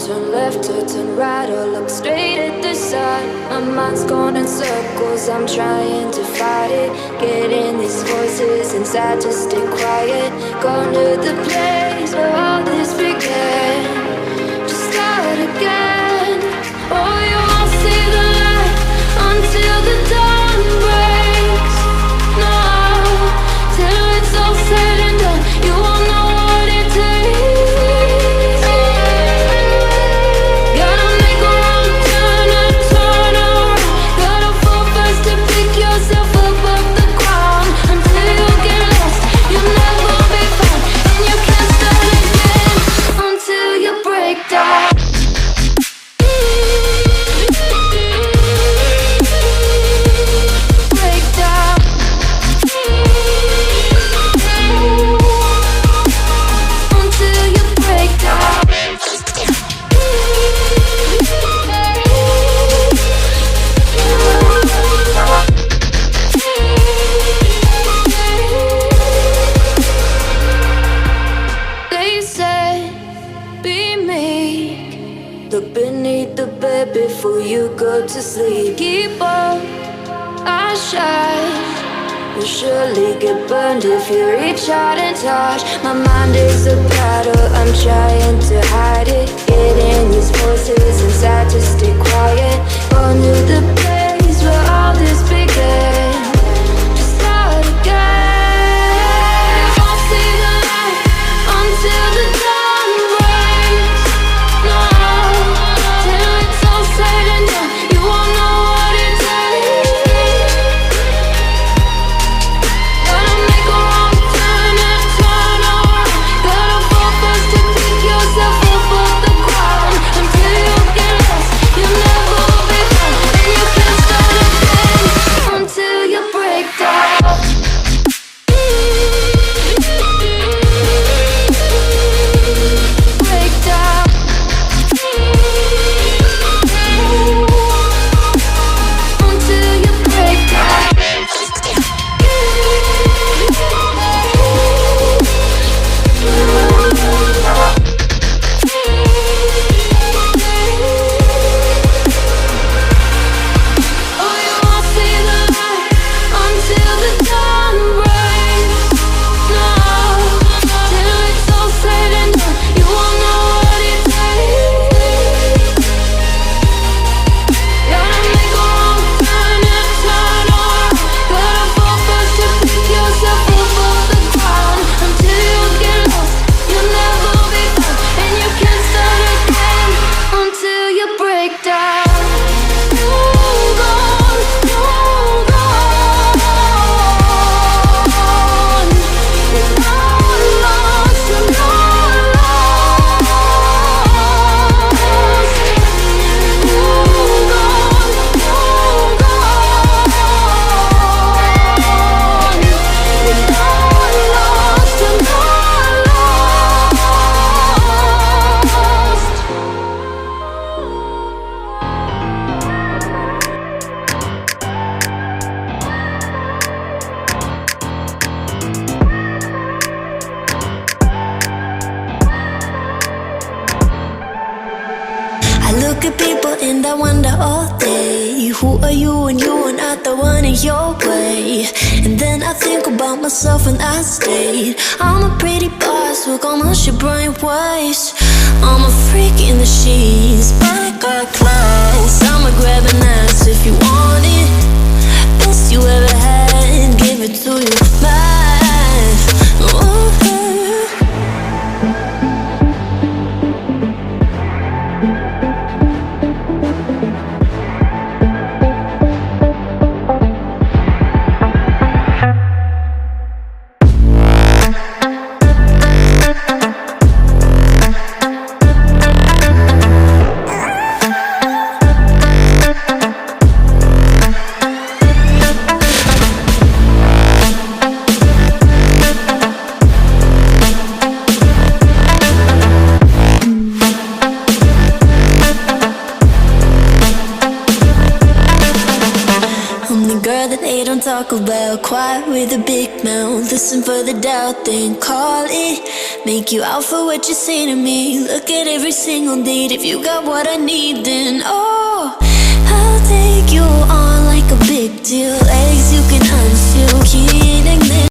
turn left or turn right or look straight at the sun. My mind's going in circles, I'm trying to fight it. Getting these voices inside to stay quiet. Going to the place where all this began. Just start again. Oh, you won't see the light until the dawn breaks. No, till it's all said and done, you won't know what it takes. Gotta make a wrong turn and turn around. Gotta fall fast to pick yourself up off the ground. Until you get lost, you'll never be found. And you can't start again until you break down. Look beneath the bed before you go to sleep. Keep on, I shine. You'll surely get burned if you reach out and touch. My mind is a battle, I'm trying to hide it. Getting these voices inside to stay quiet. Going to the place where all this began. Just start again. You won't see the light until the dawn breaks. No, till it's all said and done, you won't know what it takes. Gotta make a wrong turn and turn around. Gotta fall fast to pick yourself up off the ground. Until you get lost, you'll never be found. And you can't start again until you break down. Break down. Until you break down. Oh, you won't see the light until the dawn breaks. No, till it's all said and done, you won't know what it takes. Gotta make a wrong turn and turn around. Gotta fall fast to pick yourself up off the ground. Until you get lost, you'll never be found. And you can't start again until you break down. Hold on, hold on. You're not lost, you're not lost. Hold on, hold on. You're not lost, you're not lost. I look at people and I wonder all day, who are you and you are not the one in your way. And then I think about myself and I state, I'm a pretty boss who gon' hush your brain waves. I'm a freak in the sheets, but I got class. I'ma grab an ass if you want it. Best you ever had, give it to you back. Ooh. talk about. Quiet with a big mouth, listen for the doubt, then call it. Make you out for what you say to me. Look at every single date. If you got what I need, then oh, I'll take you on like a big deal. Legs you can unseal, key and